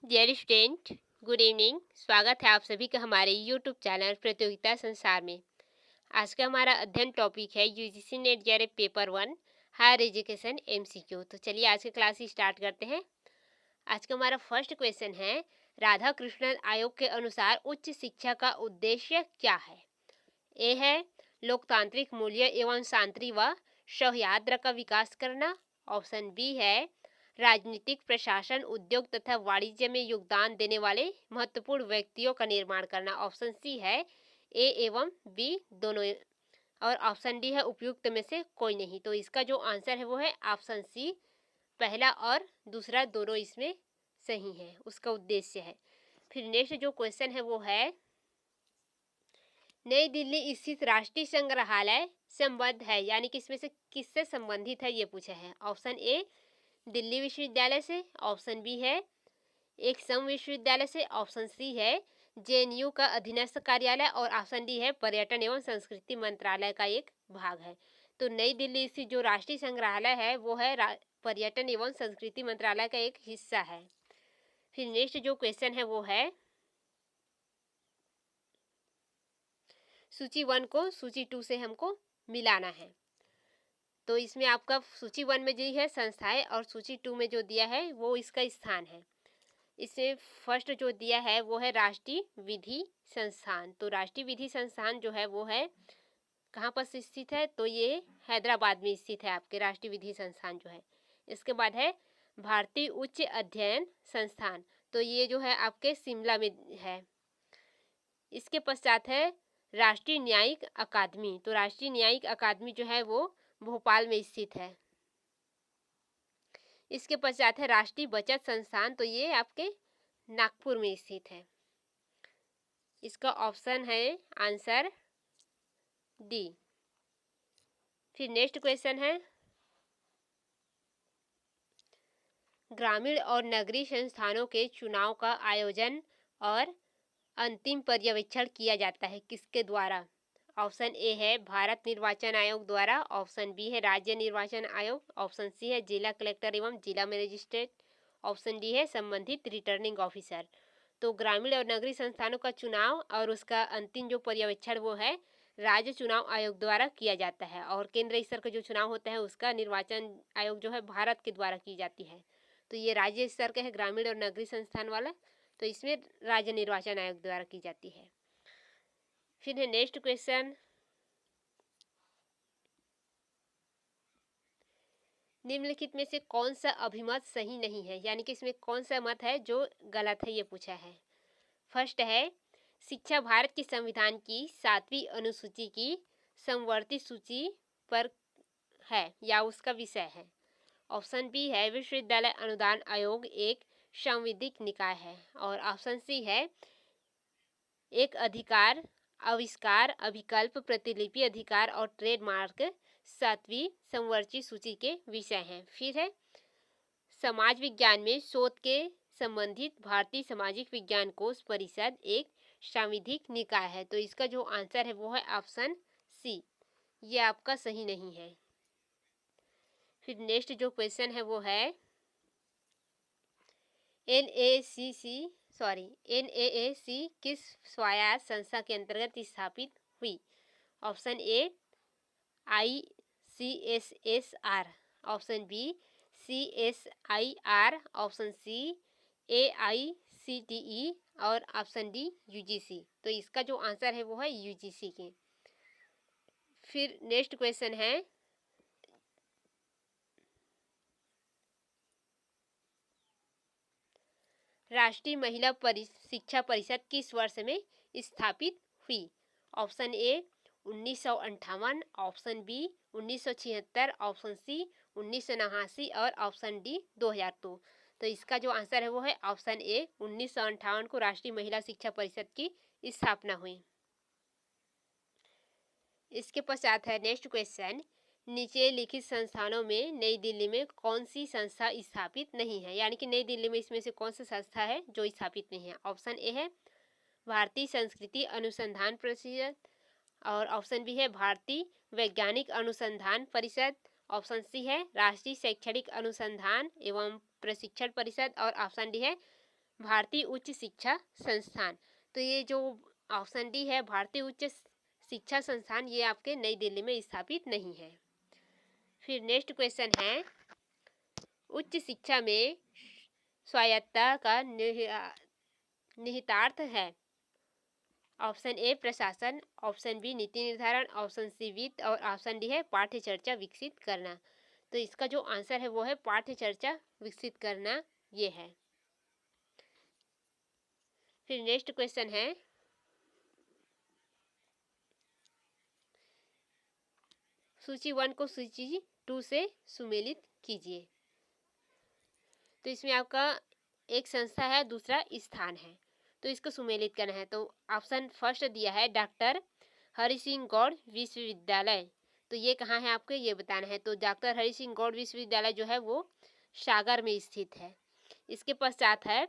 Dear student, good evening. स्वागत है आप सभी का हमारे यूट्यूब चैनल प्रतियोगिता संसार में। आज का हमारा अध्ययन टॉपिक है UGC NET JRF paper 1 higher education MCQ. तो चलिए आज की क्लास स्टार्ट करते हैं। आज का हमारा फर्स्ट क्वेश्चन है, राधा कृष्णन आयोग के अनुसार उच्च शिक्षा का उद्देश्य क्या है? ए है लोकतांत्रिक मूल्य एवं शांति व सौहार्द का विकास करना। ऑप्शन बी है राजनीतिक प्रशासन उद्योग तथा वाणिज्य में योगदान देने वाले महत्वपूर्ण व्यक्तियों का निर्माण करना। ऑप्शन सी है ए एवं बी दोनों, और ऑप्शन डी है उपयुक्त में से कोई नहीं। तो इसका जो आंसर है वो है ऑप्शन सी, पहला और दूसरा दोनों इसमें सही है, उसका उद्देश्य है। फिर नेक्स्ट जो क्वेश्चन है वो है, नई दिल्ली स्थित राष्ट्रीय संग्रहालय संबद्ध है, यानी कि इसमें से किससे संबंधित है ये पूछा है। ऑप्शन ए दिल्ली विश्वविद्यालय से, ऑप्शन बी है एक सम विश्वविद्यालय से, ऑप्शन सी है जेएनयू का अधीनस्थ कार्यालय, और ऑप्शन डी है पर्यटन एवं संस्कृति मंत्रालय का एक भाग है। तो नई दिल्ली स्थित जो राष्ट्रीय संग्रहालय है वो है पर्यटन एवं संस्कृति मंत्रालय का एक हिस्सा है। फिर नेक्स्ट जो क्वेश्चन है वो है, सूची 1 को सूची 2 से हमको मिलाना है। तो इसमें आपका सूची 1 में दी है संस्थाएं और सूची 2 में जो दिया है वो इसका स्थान है। इससे फर्स्ट जो दिया है वो है राष्ट्रीय विधि संस्थान। तो राष्ट्रीय विधि संस्थान जो है वो है कहाँ पर स्थित है, तो ये हैदराबाद में स्थित है आपके राष्ट्रीय विधि संस्थान जो है। इसके बाद है भारतीय उच्च अध्ययन संस्थान, तो ये जो है आपके शिमला में है। इसके पश्चात है राष्ट्रीय न्यायिक अकादमी, तो राष्ट्रीय न्यायिक अकादमी जो है वो भोपाल में स्थित है। इसके पश्चात है राष्ट्रीय बचत संस्थान, तो ये आपके नागपुर में स्थित है। इसका ऑप्शन है आंसर डी। फिर नेक्स्ट क्वेश्चन है, ग्रामीण और नगरीय संस्थानों के चुनाव का आयोजन और अंतिम पर्यवेक्षण किया जाता है किसके द्वारा? ऑप्शन ए है भारत निर्वाचन आयोग द्वारा, ऑप्शन बी है राज्य निर्वाचन आयोग, ऑप्शन सी है जिला कलेक्टर एवं जिला मजिस्ट्रेट, ऑप्शन डी है संबंधित रिटर्निंग ऑफिसर। तो ग्रामीण और नगरीय संस्थानों का चुनाव और उसका अंतिम जो पर्यवेक्षण वो है राज्य चुनाव आयोग द्वारा किया जाता है, और केंद्र स्तर का जो चुनाव होता है उसका निर्वाचन आयोग जो है भारत के द्वारा की जाती है। तो ये राज्य स्तर का है ग्रामीण और नगरीय संस्थान वाला, तो इसमें राज्य निर्वाचन आयोग द्वारा की जाती है। फिर है नेक्स्ट क्वेश्चन, निम्नलिखित में से कौन सा अभिमत सही नहीं है, यानी कि इसमें कौन सा मत है जो गलत है ये पूछा है। फर्स्ट है शिक्षा भारत के संविधान की 7वीं अनुसूची की समवर्ती सूची पर है या उसका विषय है। ऑप्शन बी है विश्वविद्यालय अनुदान आयोग एक संवैधानिक निकाय है, और ऑप्शन सी है एक अधिकार आविष्कार अभिकल्प प्रतिलिपि अधिकार और ट्रेडमार्क 7वीं समवर्ती सूची के विषय हैं। फिर है समाज विज्ञान में शोध के संबंधित भारतीय सामाजिक विज्ञान कोश परिषद एक सांविधिक निकाय है। तो इसका जो आंसर है वो है ऑप्शन सी, ये आपका सही नहीं है। फिर नेक्स्ट जो क्वेश्चन है वो है, एनएएसी किस स्वायत्त संस्था के अंतर्गत स्थापित हुई? Option A ICSSR, option B CSIR, option C AICTE, और ऑप्शन डी UGC। तो इसका जो आंसर है वो है UGC के। फिर नेक्स्ट क्वेश्चन है, राष्ट्रीय महिला शिक्षा परिषद किस वर्ष में स्थापित हुई? Option A 1958, option B 1976, option C 1989, और ऑप्शन डी 2002। तो इसका जो आंसर है वो है ऑप्शन ए 1958 को राष्ट्रीय महिला शिक्षा परिषद की स्थापना हुई। इसके पश्चात है नेक्स्ट क्वेश्चन, नीचे लिखित संस्थानों में नई दिल्ली में कौन सी संस्था स्थापित नहीं है, यानी कि नई दिल्ली में इसमें से कौन सी संस्था है जो स्थापित नहीं है। ऑप्शन ए है भारतीय संस्कृति अनुसंधान परिषद, और ऑप्शन बी है भारतीय वैज्ञानिक अनुसंधान परिषद, ऑप्शन सी है राष्ट्रीय शैक्षणिक अनुसंधान एवं प्रशिक्षण परिषद, और ऑप्शन डी है भारतीय उच्च शिक्षा संस्थान। तो ये जो ऑप्शन डी है भारतीय उच्च शिक्षा संस्थान, ये आपके नई दिल्ली में स्थापित नहीं है। फिर नेक्स्ट क्वेश्चन है, उच्च शिक्षा में स्वायत्तता का निहितार्थ है। ऑप्शन ए प्रशासन, ऑप्शन बी नीति निर्धारण, ऑप्शन सी वित्त और ऑप्शन डी है पाठ्य चर्चा विकसित करना। तो इसका जो आंसर है वो है पाठ्य चर्चा विकसित करना, ये है। फिर नेक्स्ट क्वेश्चन है, सूची 1 को सूची 2 से सुमेलित कीजिए। तो इसमें आपका एक संस्था है, दूसरा स्थान है, तो इसको सुमेलित करना है। तो ऑप्शन फर्स्ट दिया है डॉक्टर हरि सिंह गौड़ विश्वविद्यालय, तो ये कहाँ है आपको ये बताना है। तो डॉक्टर हरि सिंह गौड़ विश्वविद्यालय जो है वो सागर में स्थित है। इसके पश्चात है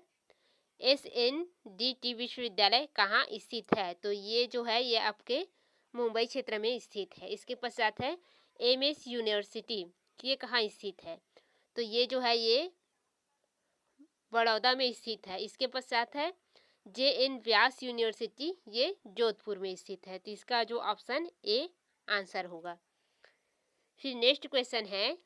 SNDT विश्वविद्यालय कहाँ स्थित है। तो ये जो है ये आपके मुंबई क्षेत्र में स्थित है। इसके पश्चात है MS यूनिवर्सिटी, ये कहाँ स्थित है। तो ये जो है ये बड़ौदा में स्थित है। इसके पश्चात है JN व्यास यूनिवर्सिटी, ये जोधपुर में स्थित है। तो इसका जो ऑप्शन ए आंसर होगा। फिर नेक्स्ट क्वेश्चन है,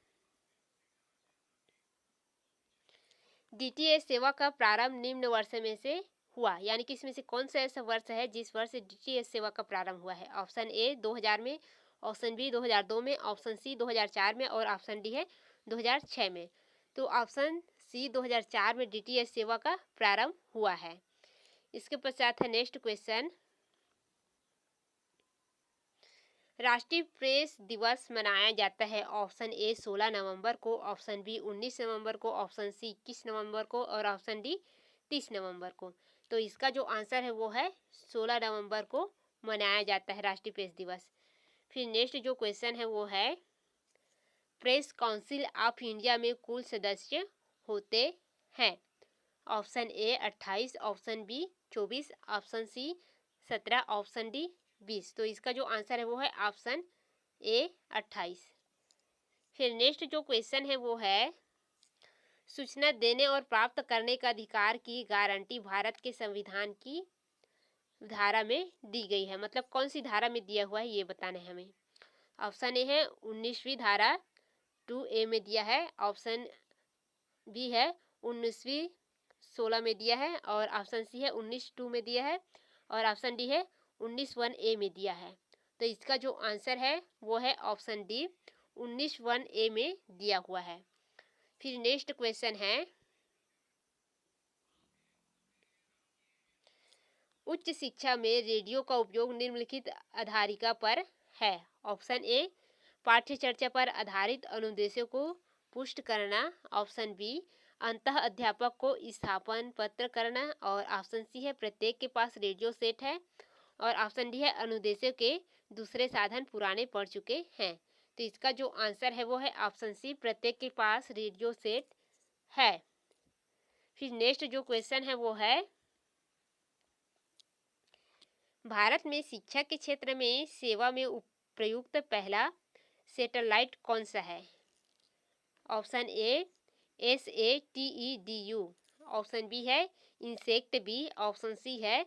DTH सेवा का प्रारंभ निम्न वर्ष में से हुआ, यानी कि इसमें से कौन सा ऐसा वर्ष है जिस वर्ष DTH सेवा का प्रारंभ हुआ है। ऑप्शन ए 2000 में, ऑप्शन बी 2002 में, ऑप्शन सी 2004 में और ऑप्शन डी है 2006 में। तो ऑप्शन सी 2004 में DTH सेवा का प्रारंभ हुआ है। इसके पश्चात है नेक्स्ट क्वेश्चन, राष्ट्रीय प्रेस दिवस मनाया जाता है। ऑप्शन ए 16 नवंबर को, ऑप्शन बी 19 नवंबर को, ऑप्शन सी 21 नवंबर को और ऑप्शन डी 30 नवंबर को। तो इसका जो आंसर है वो है 16 नवंबर को मनाया जाता है राष्ट्रीय प्रेस दिवस। फिर नेक्स्ट जो क्वेश्चन है वो है, प्रेस काउंसिल ऑफ इंडिया में कुल सदस्य होते हैं। Option A 28, option B 24, option C 17, option D 20। तो इसका जो आंसर है वो है ऑप्शन ए 28। फिर नेक्स्ट जो क्वेश्चन है वो है, सूचना देने और प्राप्त करने का अधिकार की गारंटी भारत के संविधान की धारा में दी गई है। मतलब कौन सी धारा में दिया हुआ है ये बताना है हमें। ऑप्शन ए है 19वीं धारा 2A में दिया है, ऑप्शन बी है 19वीं 16 में दिया है और ऑप्शन सी है 19(2) में दिया है और ऑप्शन डी है 19(1)A में दिया है। तो इसका जो आंसर है वो है ऑप्शन डी 19(1)A में दिया हुआ है। फिर नेक्स्ट क्वेश्चन है, उच्च शिक्षा में रेडियो का उपयोग निम्नलिखित आधारिका पर है। ऑप्शन ए पाठ्य चर्चा पर आधारित अनुदेशों को पुष्ट करना, ऑप्शन बी अंतः अध्यापक को स्थापन पत्र करना और ऑप्शन सी है प्रत्येक के पास रेडियो सेट है और ऑप्शन डी है अनुदेशों के दूसरे साधन पुराने पड़ चुके हैं। तो इसका जो आंसर है वो है ऑप्शन सी प्रत्येक के पास रेडियो सेट है। फिर नेक्स्ट जो क्वेश्चन है वो है, भारत में शिक्षा के क्षेत्र में सेवा में प्रयुक्त पहला सैटेलाइट कौन सा है। Option A SATEDU, option B है इंसेक्ट बी, ऑप्शन सी है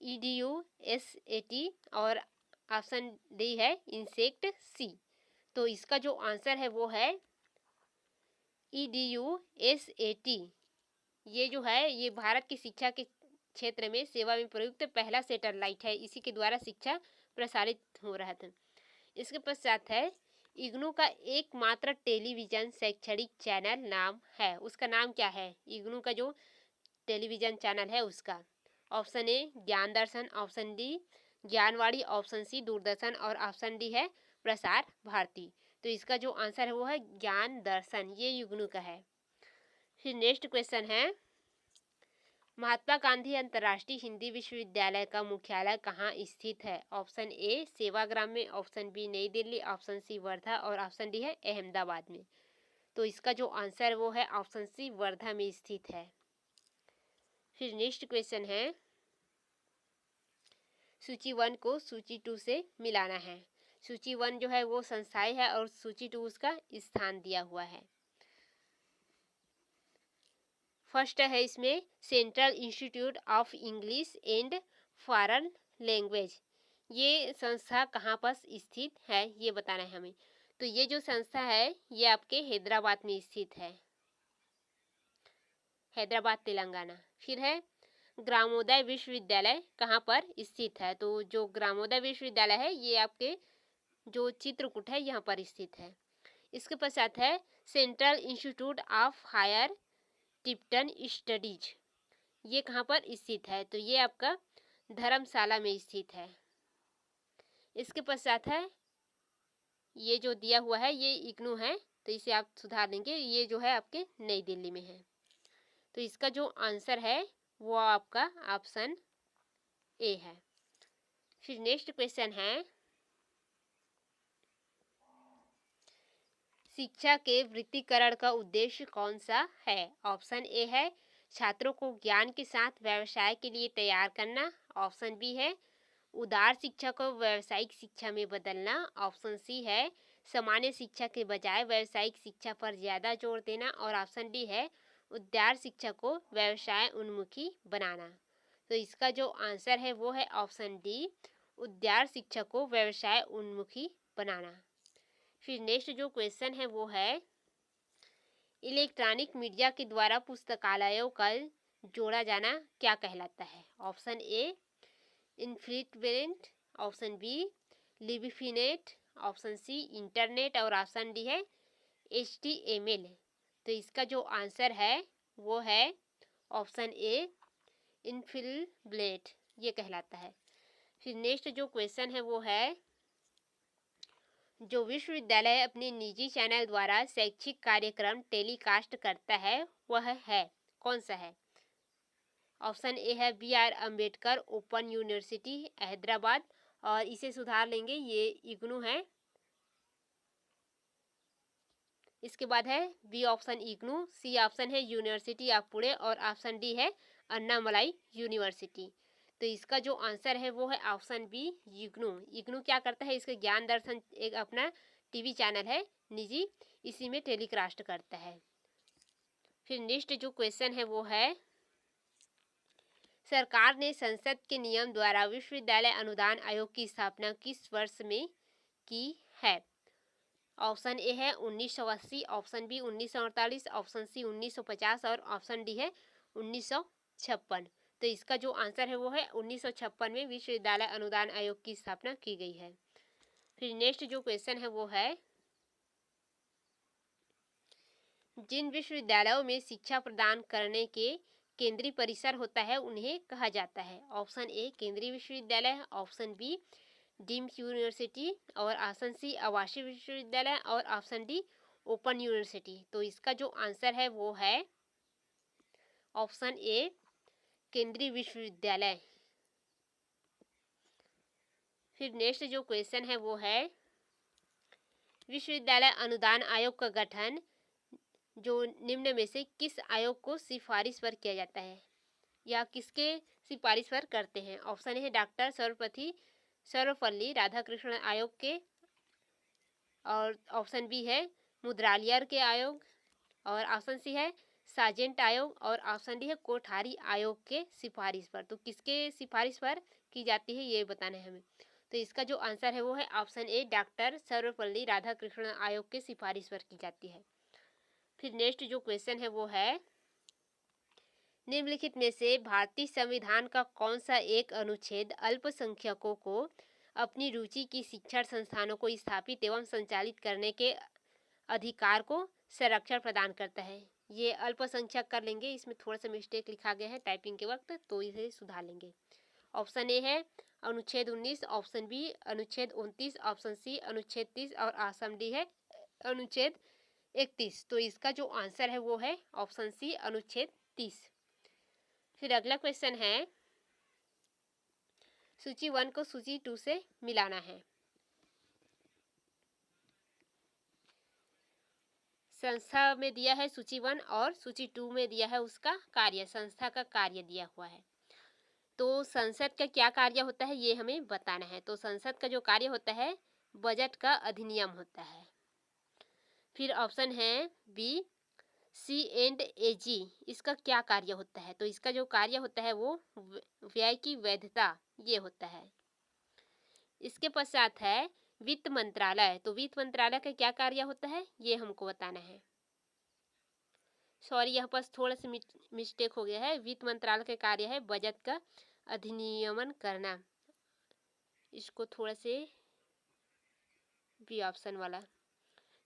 EDUSAT और ऑप्शन डी है इंसेक्ट सी। तो इसका जो आंसर है वो है EDUSAT। ये जो है ये भारत की शिक्षा के क्षेत्र में सेवा में प्रयुक्त पहला सैटेलाइट है, इसी के द्वारा शिक्षा प्रसारित हो रहा था। इसके पश्चात है, इग्नू का एकमात्र टेलीविजन शैक्षणिक चैनल नाम है, उसका नाम क्या है। इग्नू का जो टेलीविजन चैनल है उसका, option A Gyan Darshan, option D Gyanvani, option C Doordarshan और ऑप्शन डी है प्रसार भारती। तो इसका जो आंसर है वो है ज्ञान दर्शन, ये इग्नू का है। फिर नेक्स्ट क्वेश्चन है, महात्मा गांधी अंतर्राष्ट्रीय हिंदी विश्वविद्यालय का मुख्यालय कहाँ स्थित है। ऑप्शन ए सेवाग्राम में, ऑप्शन बी नई दिल्ली, ऑप्शन सी वर्धा और ऑप्शन डी है अहमदाबाद में। तो इसका जो आंसर वो है ऑप्शन सी वर्धा में स्थित है। फिर नेक्स्ट क्वेश्चन है, सूची 1 को सूची 2 से मिलाना है। सूची 1 जो है वो संस्थाएं है और सूची 2 उसका स्थान दिया हुआ है। फर्स्ट है इसमें central Institute of English and foreign language. ये संस्था कहाँ पर स्थित है ये बताना है हमें। तो ये जो संस्था है ये आपके हैदराबाद में स्थित है, हैदराबाद तेलंगाना। फिर है ग्रामोदय विश्वविद्यालय कहाँ पर स्थित है। तो जो ग्रामोदय विश्वविद्यालय है ये आपके जो चित्रकूट है यहाँ पर स्थित है। इसके पश्चात है Central Institute of Higher Tibetan Studies, ये कहाँ पर स्थित है। तो ये आपका धर्मशाला में स्थित है। इसके पश्चात है ये जो दिया हुआ है ये इग्नू है, तो इसे आप सुधार देंगे, ये जो है आपके नई दिल्ली में है। तो इसका जो आंसर है वो आपका ऑप्शन ए है। फिर नेक्स्ट क्वेश्चन है शिक्षा के वृत्तीकरण का उद्देश्य कौन सा है। ऑप्शन ए है छात्रों को ज्ञान के साथ व्यवसाय के लिए तैयार करना। ऑप्शन बी है उदार शिक्षा को व्यावसायिक शिक्षा में बदलना। ऑप्शन सी है सामान्य शिक्षा के बजाय व्यावसायिक शिक्षा पर ज़्यादा जोर देना। और ऑप्शन डी है उदार शिक्षा को व्यवसाय उन्मुखी बनाना। तो इसका जो आंसर है वो है ऑप्शन डी, उदार शिक्षा को व्यवसाय उन्मुखी बनाना। फिर नेक्स्ट जो क्वेश्चन है वो है इलेक्ट्रॉनिक मीडिया के द्वारा पुस्तकालयों का जोड़ा जाना क्या कहलाता है। Option A infrequent, option B Inflibnet, option C internet और ऑप्शन डी है HTML। तो इसका जो आंसर है वो है ऑप्शन ए इन्फिलब्लेट, ये कहलाता है। फिर नेक्स्ट जो क्वेश्चन है वो है जो विश्वविद्यालय अपने निजी चैनल द्वारा शैक्षिक कार्यक्रम टेलीकास्ट करता है वह है कौन सा है। ऑप्शन ए है BR Ambedkar open university Hyderabad, और इसे सुधार लेंगे ये इग्नू है। इसके बाद है B option IGNOU, C option है यूनिवर्सिटी ऑफ पुणे और ऑप्शन डी है अन्नामलाई यूनिवर्सिटी। तो इसका जो आंसर है वो है ऑप्शन बी इग्नू। इग्नू क्या करता है, इसका ज्ञान दर्शन एक अपना टीवी चैनल है निजी, इसी में टेलीकास्ट करता है। फिर नेक्स्ट जो क्वेश्चन है वो है सरकार ने संसद के नियम द्वारा विश्वविद्यालय अनुदान आयोग की स्थापना किस वर्ष में की है। ऑप्शन ए है 1980, ऑप्शन बी 1948, ऑप्शन सी 1950 और ऑप्शन डी है 1956। तो इसका जो आंसर है वो है 1956 में विश्वविद्यालय अनुदान आयोग की स्थापना की गई है। फिर नेक्स्ट जो क्वेश्चन है वो है जिन विश्वविद्यालयों में शिक्षा प्रदान करने के केंद्रीय परिसर होता है उन्हें कहा जाता है। ऑप्शन ए केंद्रीय विश्वविद्यालय, ऑप्शन बी डीम्ड यूनिवर्सिटी और ऑप्शन सी आवासीय विश्वविद्यालय और ऑप्शन डी ओपन यूनिवर्सिटी। तो इसका जो आंसर है वो है ऑप्शन ए केंद्रीय विश्वविद्यालय। फिर नेक्स्ट जो क्वेश्चन है वो है विश्वविद्यालय अनुदान आयोग का गठन जो निम्न में से किस आयोग को सिफारिश पर किया जाता है या किसके सिफारिश पर करते हैं। ऑप्शन है डॉक्टर सर्वपल्ली राधाकृष्णन आयोग के, और ऑप्शन बी है मुद्रालियर के आयोग, और ऑप्शन सी है सार्जेंट आयोग, और ऑप्शन डी है कोठारी आयोग के सिफारिश पर। तो किसके सिफारिश पर की जाती है ये बताना है हमें। तो इसका जो आंसर है वो है ऑप्शन ए डॉक्टर सर्वपल्ली राधाकृष्णन आयोग के सिफारिश पर की जाती है। फिर नेक्स्ट जो क्वेश्चन है वो है निम्नलिखित में से भारतीय संविधान का कौन सा एक अनुच्छेद अल्पसंख्यकों को अपनी रुचि की शिक्षण संस्थानों को स्थापित एवं संचालित करने के अधिकार को संरक्षण प्रदान करता है। ये अल्पसंख्यक कर लेंगे, इसमें थोड़ा सा मिस्टेक लिखा गया है टाइपिंग के वक्त, तो इसे सुधार लेंगे। ऑप्शन ए है अनुच्छेद 19, ऑप्शन बी अनुच्छेद 29, ऑप्शन सी अनुच्छेद 30 और ऑप्शन डी है अनुच्छेद 31। तो इसका जो आंसर है वो है ऑप्शन सी अनुच्छेद 30। फिर अगला क्वेश्चन है सूची 1 को सूची 2 से मिलाना है। संस्था में दिया है सूची 1 और सूची 2 में दिया है उसका कार्य, संस्था का कार्य दिया हुआ है। तो संसद का क्या कार्य होता है ये हमें बताना है। तो संसद का जो कार्य होता है बजट का अधिनियम होता है। फिर ऑप्शन है बी C&AG इसका क्या कार्य होता है? तो इसका जो कार्य होता है वो व्यय की वैधता ये होता है। इसके पश्चात है वित्त मंत्रालय। तो वित्त मंत्रालय का क्या कार्य होता है ये हमको बताना है। सॉरी, यहाँ पास थोड़ा सा मिस्टेक हो गया है। वित्त मंत्रालय का कार्य है बजट का अधिनियमन करना। इसको थोड़ा से बी ऑप्शन वाला,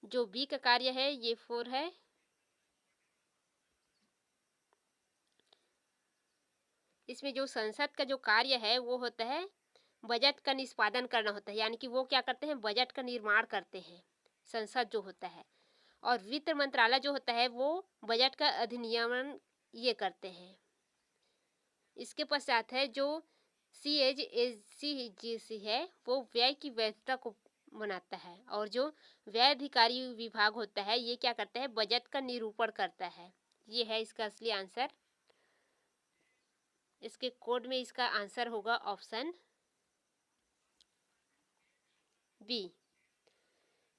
जो बी का कार्य है ये 4 है। इसमें जो संसद का जो कार्य है वो होता है बजट का निष्पादन करना होता है, यानी कि वो क्या करते हैं, बजट का निर्माण करते हैं संसद जो होता है। और वित्त मंत्रालय जो होता है वो बजट का अधिनियमन ये करते हैं। इसके पश्चात है जो CAG है वो व्यय की वैधता को बनाता है, और जो व्यय अधिकारी विभाग होता है ये क्या करता है, बजट का निरूपण करता है। ये है इसका असली आंसर। इसके कोड में इसका आंसर होगा ऑप्शन बी।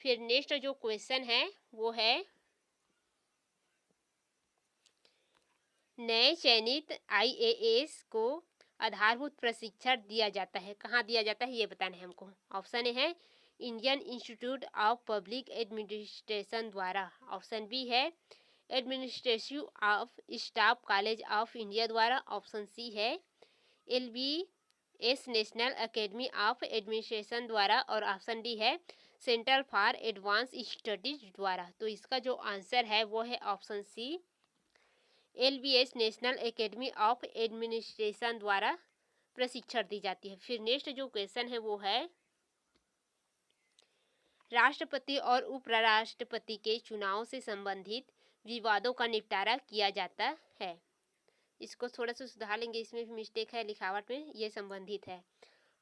फिर नेक्स्ट जो क्वेश्चन है वो है नए चयनित IAS को आधारभूत प्रशिक्षण दिया जाता है, कहाँ दिया जाता है ये बताना है हमको। ऑप्शन ए है Indian Institute of Public Administration द्वारा। ऑप्शन बी है administrative of staff college of India द्वारा। ऑप्शन सी है LBS National Academy of Administration द्वारा। और ऑप्शन डी है सेंटर फॉर एडवांस स्टडीज द्वारा। तो इसका जो आंसर है वो है option C, LBS National Academy of Administration द्वारा प्रशिक्षण दी जाती है। फिर नेक्स्ट जो क्वेश्चन है वो है राष्ट्रपति और उपराष्ट्रपति के चुनाव से संबंधित विवादों का निपटारा किया जाता है। इसको थोड़ा सा सुधार लेंगे, इसमें भी मिस्टेक है लिखावट में, ये संबंधित है।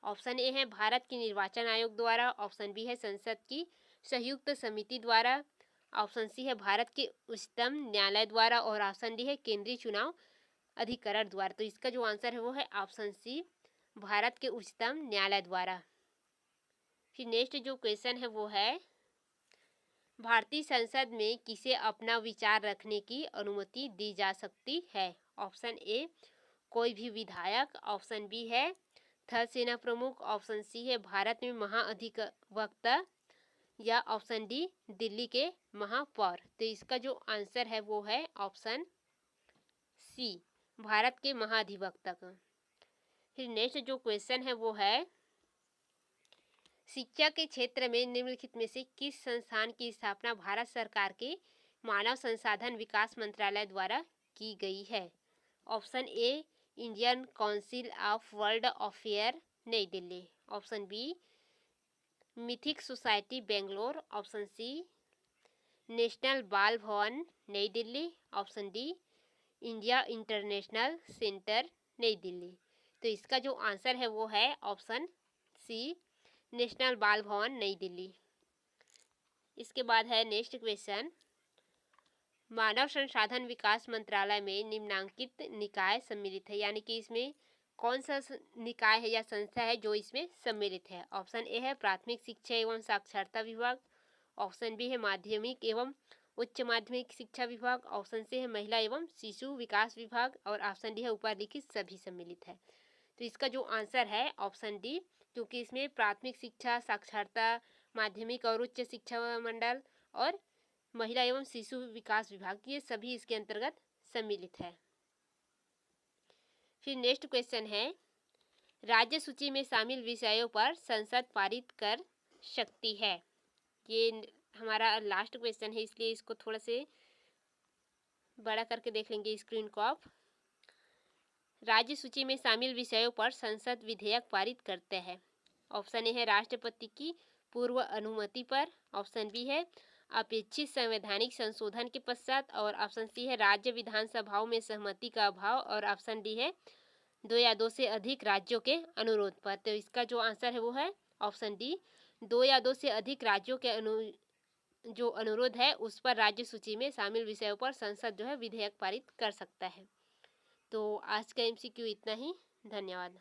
ऑप्शन ए है भारत के निर्वाचन आयोग द्वारा। ऑप्शन बी है संसद की संयुक्त समिति द्वारा। ऑप्शन सी है भारत के उच्चतम न्यायालय द्वारा। और ऑप्शन डी है केंद्रीय चुनाव अधिकरण द्वारा। तो इसका जो आंसर है वो है ऑप्शन सी, भारत के उच्चतम न्यायालय द्वारा। फिर नेक्स्ट जो क्वेश्चन है वो है भारतीय संसद में किसे अपना विचार रखने की अनुमति दी जा सकती है। ऑप्शन ए कोई भी विधायक। ऑप्शन बी है थल सेना प्रमुख। ऑप्शन सी है भारत में महाअधिवक्ता। या ऑप्शन डी दिल्ली के महापौर। तो इसका जो आंसर है वो है ऑप्शन सी, भारत के महाधिवक्ता का। फिर नेक्स्ट जो क्वेश्चन है वो है शिक्षा के क्षेत्र में निम्नलिखित में से किस संस्थान की स्थापना भारत सरकार के मानव संसाधन विकास मंत्रालय द्वारा की गई है। Option A Indian Council of World Affair नई Delhi. Option B Mythic Society Bangalore. Option C National Bal Bhavan नई Delhi. Option D India International Centre नई दिल्ली। तो इसका जो आंसर है वो है option C, National Bal Bhavan नई दिल्ली। इसके बाद है नेक्स्ट क्वेश्चन मानव संसाधन विकास मंत्रालय में निम्नांकित निकाय सम्मिलित है, यानी कि इसमें कौन सा निकाय है या संस्था है जो इसमें सम्मिलित है। ऑप्शन ए है प्राथमिक शिक्षा एवं साक्षरता विभाग। ऑप्शन बी है माध्यमिक एवं उच्च माध्यमिक शिक्षा विभाग। ऑप्शन सी है महिला एवं शिशु विकास विभाग। और ऑप्शन डी है ऊपरलिखित सभी सम्मिलित है। तो इसका जो आंसर है ऑप्शन डी, क्योंकि इसमें प्राथमिक शिक्षा, साक्षरता, माध्यमिक और उच्च शिक्षा मंडल और महिला एवं शिशु विकास विभाग ये सभी इसके अंतर्गत सम्मिलित है। फिर नेक्स्ट क्वेश्चन है राज्य सूची में शामिल विषयों पर संसद पारित कर सकती है। ये हमारा लास्ट क्वेश्चन है, इसलिए इसको थोड़ा से बड़ा करके देख लेंगे स्क्रीन को आप। राज्य सूची में शामिल विषयों पर संसद विधेयक पारित करते हैं। ऑप्शन ए है राष्ट्रपति की पूर्व अनुमति पर। ऑप्शन बी है अपेक्षित संवैधानिक संशोधन के पश्चात। और ऑप्शन सी है राज्य विधानसभाओं में सहमति का अभाव। और ऑप्शन डी है 2 या 2 से अधिक राज्यों के अनुरोध पर। तो इसका जो आंसर है वो है ऑप्शन डी, 2 या 2 से अधिक राज्यों के जो अनुरोध है उस पर राज्य सूची में शामिल विषयों पर संसद जो है विधेयक पारित कर सकता है। तो आज का MCQ इतना ही। धन्यवाद।